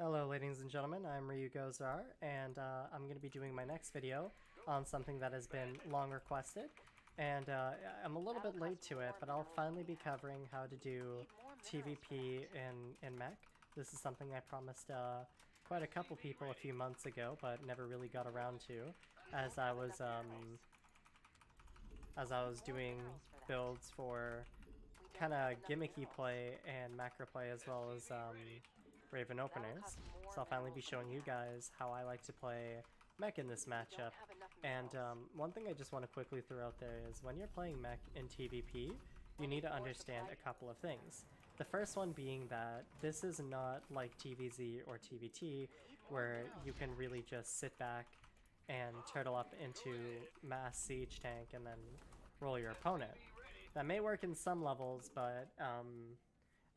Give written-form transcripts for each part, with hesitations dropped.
Hello ladies and gentlemen, I'm Ryugozar, and I'm going to be doing my next video on something that has been long requested, and I'm a little bit late to it, but I'll finally be covering how to do TvP in Mech. This is something I promised quite a couple people a few months ago, but never really got around to, as I was doing builds for kind of gimmicky play and macro play, as well as Raven openers. So I'll finally be showing you guys how I like to play Mech in this matchup. And one thing I just want to quickly throw out there is when you're playing Mech in TvP, you need to understand a couple of things. The first one being that this is not like TvZ or TvT, where you can really just sit back and turtle up into mass siege tank and then roll your opponent. That may work in some levels, but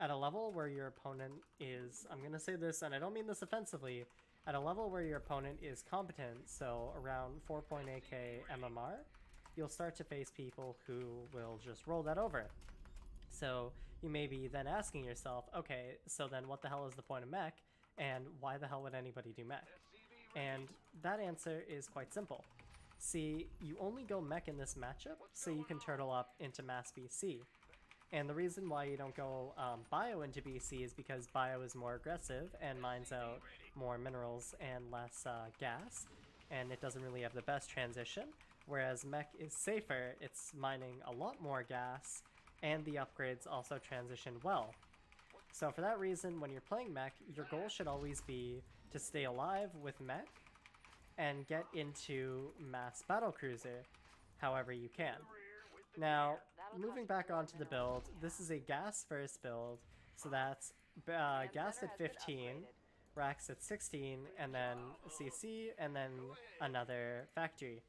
at a level where your opponent is, I'm going to say this, and I don't mean this offensively, at a level where your opponent is competent, so around 4.8k MMR, you'll start to face people who will just roll that over. So you may be then asking yourself, okay, so then what the hell is the point of Mech, and why the hell would anybody do Mech? And that answer is quite simple. See, you only go Mech in this matchup so you can turtle up into mass BC. And the reason why you don't go bio into BC is because bio is more aggressive and mines out more minerals and less gas, and it doesn't really have the best transition, whereas Mech is safer, it's mining a lot more gas, and the upgrades also transition well. So for that reason, when you're playing Mech, your goal should always be to stay alive with Mech and get into mass battlecruiser however you can. Now, moving back onto the build, this is a gas first build, so that's gas at 15, racks at 16, and then CC, and then another factory.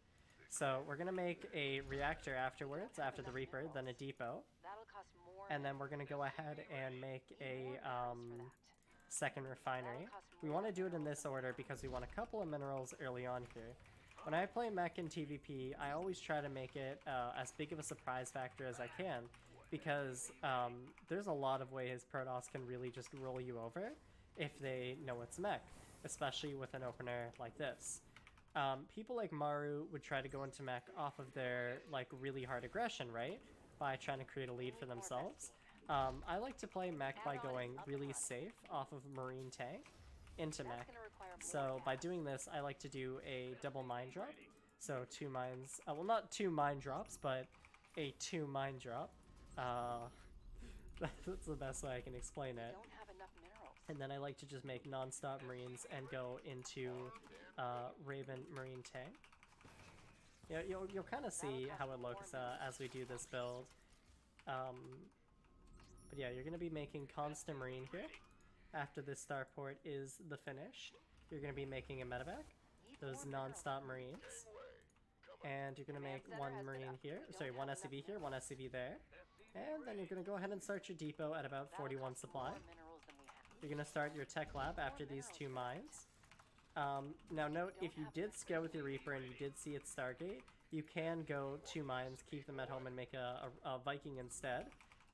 So we're going to make a reactor afterwards, after the Reaper, then a depot, and then we're going to go ahead and make a second refinery. We want to do it in this order because we want a couple of minerals early on here. When I play Mech in TvP, I always try to make it as big of a surprise factor as I can, because there's a lot of ways Protoss can really just roll you over if they know it's Mech, especially with an opener like this. People like Maru would try to go into Mech off of their like really hard aggression, right? By trying to create a lead for themselves. I like to play Mech by going really safe off of Marine Tank into Mech. So by doing this, I like to do a double mine drop. So 2 mines, well, not 2 mine drops, but a 2 mine drop. That's the best way I can explain it. And then I like to just make non-stop marines and go into Raven Marine Tank. You know, you'll kind of see how it looks as we do this build. But yeah, you're going to be making constant marine here. After this starport is the finished, you're going to be making a medevac, those non-stop marines. And you're going to make 1 marine here, sorry, 1 SCV here, 1 SCV there. And then you're going to go ahead and start your depot at about 41 supply. You're going to start your tech lab after these 2 mines. Now note, if you did scale with your Reaper and you did see its Stargate, you can go 2 mines, keep them at home, and make a Viking instead,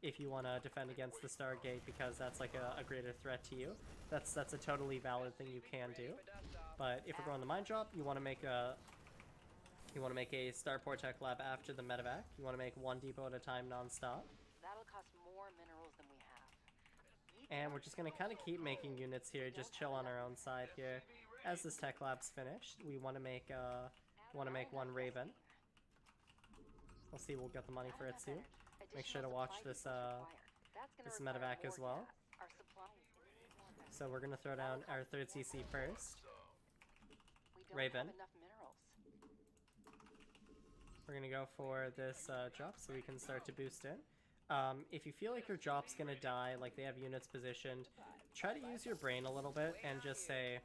if you want to defend against the Stargate, because that's like a greater threat to you. That's a totally valid thing you can do. But if we're going the mine drop, you want to make a starport tech lab after the medevac. You want to make 1 depot at a time non-stop. That'll cost more minerals than we have. And we're just going to kind of keep making units here, just chill on our own side here. As this tech lab's finished, we want to make 1 Raven. We'll see, we'll get the money for it soon. Make sure to watch this this medevac as well. So we're going to throw down our 3rd CC first. Raven. We're going to go for this drop so we can start to boost in. If you feel like your drop's going to die, like they have units positioned, try to use your brain a little bit and just say,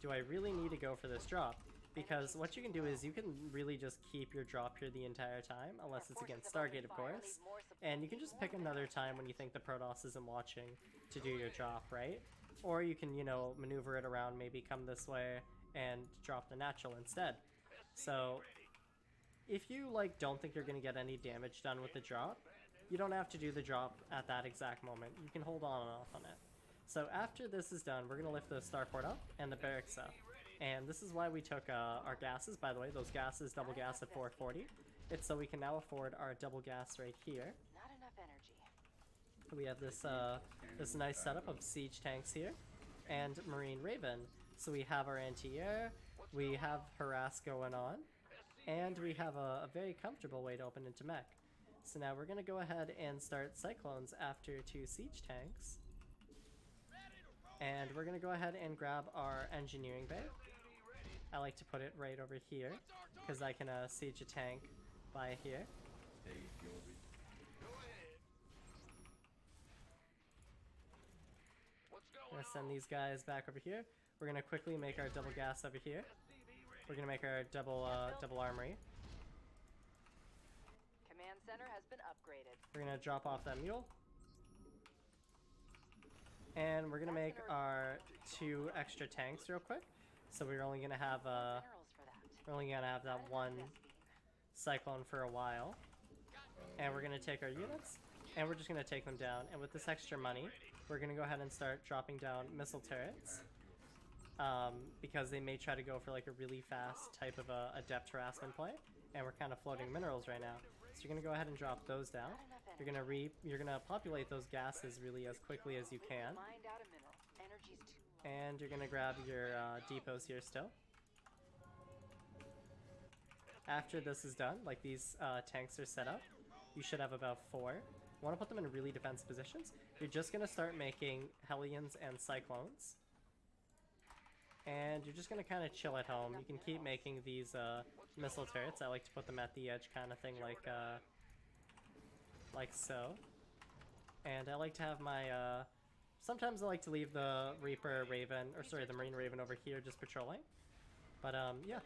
do I really need to go for this drop? Because what you can do is you can really just keep your drop here the entire time, unless it's against Stargate, of course. And you can just pick another time when you think the Protoss isn't watching to do your drop, right? Or you can, you know, maneuver it around, maybe come this way and drop the natural instead. So if you like don't think you're going to get any damage done with the drop, you don't have to do the drop at that exact moment. You can hold on and off on it. So after this is done, we're going to lift the starport up and the barracks up. And this is why we took our gases, by the way. Those gases, double gas at 440. It's so we can now afford our double gas right here. Not enough energy. We have this this nice setup of siege tanks here and MarineTankRaven. So we have our anti-air, we have harass going on, and we have a very comfortable way to open into Mech. So now we're going to go ahead and start cyclones after 2 siege tanks. And we're going to go ahead and grab our engineering bay. I like to put it right over here because I can siege a tank by here. I'm going to send these guys back over here. We're going to quickly make our double gas over here. We're going to make our double armory. Command center has been upgraded. We're going to drop off that mule. And we're going to make our 2 extra tanks real quick. So we're only going to have that one cyclone for a while. And we're going to take our units and we're just going to take them down. And with this extra money, we're going to go ahead and start dropping down missile turrets. Because they may try to go for like a really fast type of a depth harassment play. And we're kind of floating minerals right now. So you're going to go ahead and drop those down. You're going to populate those gases really as quickly as you can. And you're going to grab your depots here still. After this is done, like these tanks are set up, you should have about 4. You want to put them in really defensive positions. You're just going to start making Hellions and Cyclones. And you're just going to kind of chill at home. You can keep making these missile turrets. I like to put them at the edge kind of thing, like so. And I like to have my, sometimes I like to leave the Reaper Raven, or sorry, the MarineTankRaven over here just patrolling. But yeah.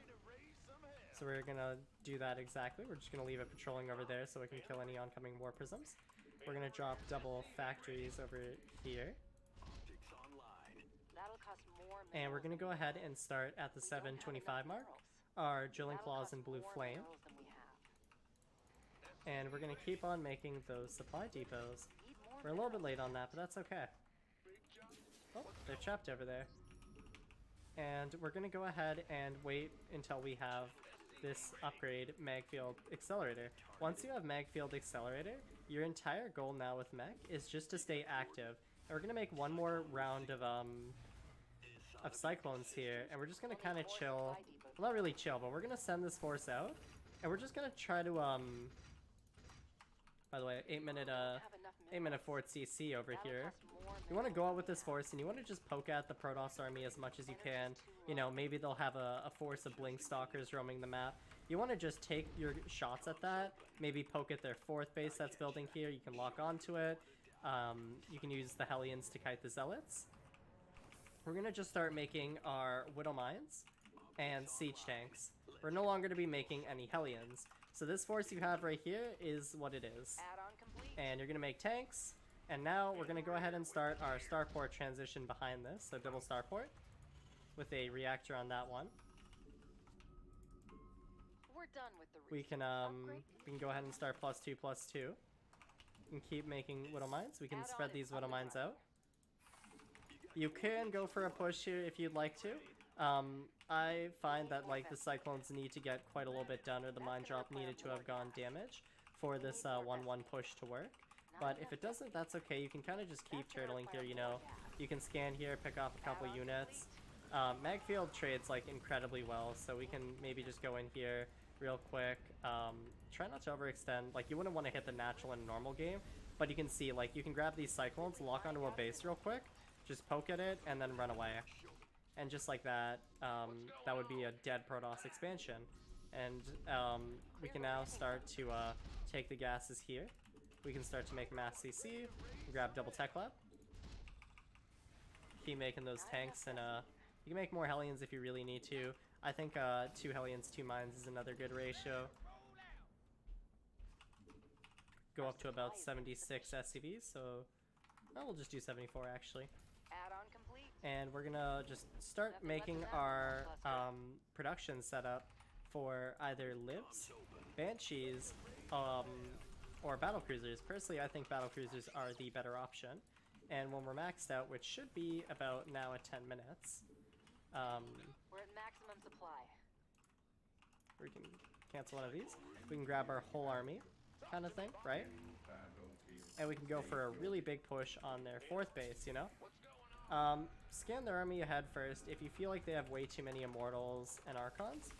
So we're going to do that exactly. We're just going to leave it patrolling over there so we can kill any oncoming war prisms. We're going to drop double factories over here. And we're going to go ahead and start at the 725 mark, our Drilling Claws and Blue Flame. And we're going to keep on making those supply depots. We're a little bit late on that, but that's okay. Oh, they're trapped over there. And we're going to go ahead and wait until we have this upgrade Magfield Accelerator. Once you have Magfield Accelerator, your entire goal now with Mech is just to stay active. And we're going to make one more round of Cyclones here, and we're just going to kind of chill. Well, not really chill, but we're going to send this force out, and we're just going to try to, by the way, 8-minute Fort CC over here. You want to go out with this force, and you want to just poke at the Protoss army as much as you can. You know, maybe they'll have a force of Blink Stalkers roaming the map. You want to just take your shots at that, maybe poke at their 4th base that's building here. You can lock onto it. You can use the Hellions to kite the Zealots. We're going to just start making our Widow Mines and Siege Tanks. We're no longer to be making any Hellions. So this force you have right here is what it is. And you're going to make tanks. And now we're going to go ahead and start our starport transition behind this. So double starport with a reactor on that one. We're done with the we can go ahead and start +2, +2. And keep making Widow Mines. We can spread these Widow Mines out. You can go for a push here if you'd like to. I find that like the Cyclones need to get quite a little bit done, or the mine drop needed to have gone damage for this 1-1 push to work. But if it doesn't, that's okay. You can kind of just keep turtling here, you know. You can scan here, pick off a couple units. Magfield trades like incredibly well, so we can maybe just go in here real quick. Try not to overextend. Like, you wouldn't want to hit the natural in a normal game, but you can see, like, you can grab these Cyclones, lock onto a base real quick, just poke at it, and then run away. And just like that, that would be a dead Protoss expansion. And we can now start to take the gases here. We can start to make mass CC, grab double tech lab. Keep making those tanks, and you can make more Hellions if you really need to. I think 2 Hellions, 2 mines is another good ratio. Go up to about 76 SCVs, so we'll just do 74 actually. And we're gonna just start making our production setup for either Libs, Banshees, or Battlecruisers. Personally, I think Battlecruisers are the better option. And when we're maxed out, which should be about now at 10 minutes, We're at maximum supply. we can cancel one of these. We can grab our whole army, kind of thing, right? And we can go for a really big push on their 4th base, you know? Scan their army ahead first. If you feel like they have way too many Immortals and Archons,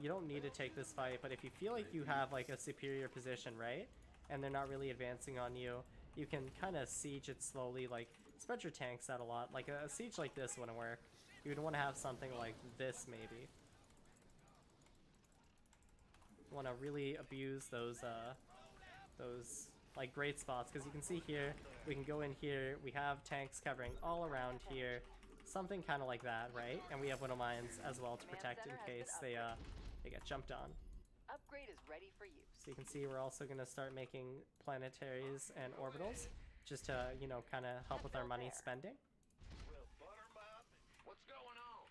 you don't need to take this fight, but if you feel like you have like a superior position, right? And they're not really advancing on you, you can kind of siege it slowly, like spread your tanks out a lot. Like a siege like this wouldn't work. You would want to have something like this maybe. You want to really abuse those like great spots, because you can see here, we can go in here, we have tanks covering all around here, something kind of like that, right? And we have Widow Mines as well to protect in case they get jumped on. Upgrade is ready for use. So you can see we're also going to start making planetaries and orbitals, just to, you know, kind of help with our money spending.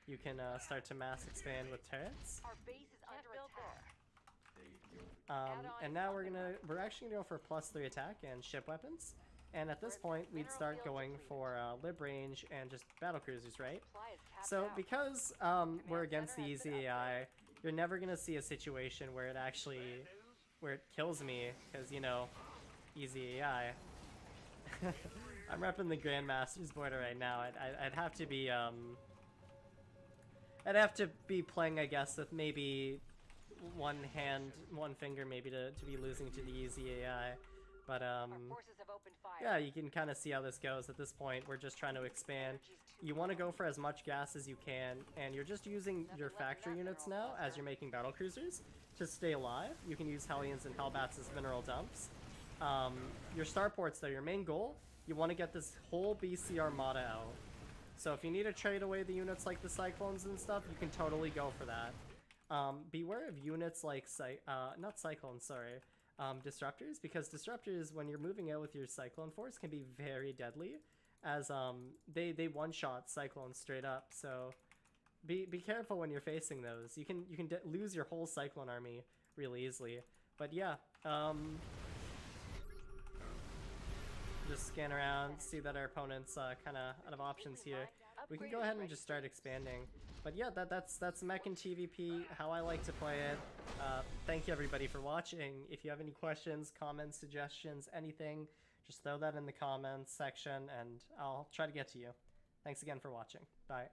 You can start to mass expand with turrets. Our base is under attack. And now we're actually gonna go for +3 attack and ship weapons. And at this point, we'd start going for lib range and just battle cruisers, right? So because we're against the easy AI, you're never gonna see a situation where it kills me, because, you know, easy AI. I'm repping the Grandmaster's border right now. I'd have to be I'd have to be playing, I guess, with maybe one hand, one finger, maybe to be losing to the easy AI. But yeah, you can kind of see how this goes. At this point, we're just trying to expand. You want to go for as much gas as you can, and you're just using your factory units now as you're making battle cruisers to stay alive. You can use Hellions and Hellbats as mineral dumps. Your starports, though, your main goal, you want to get this whole BC Armada out. So if you need to trade away the units like the Cyclones and stuff, you can totally go for that. Beware of units like, not Cyclones, sorry, Disruptors, because Disruptors, when you're moving out with your Cyclone force, can be very deadly, as they one-shot Cyclones straight up, so be careful when you're facing those. You can lose your whole Cyclone army really easily. But yeah, just scan around, see that our opponent's kind of out of options here. We can go ahead and just start expanding. But yeah, that's Mech and TvP, how I like to play it. Thank you everybody for watching. If you have any questions, comments, suggestions, anything, just throw that in the comments section and I'll try to get to you. Thanks again for watching. Bye.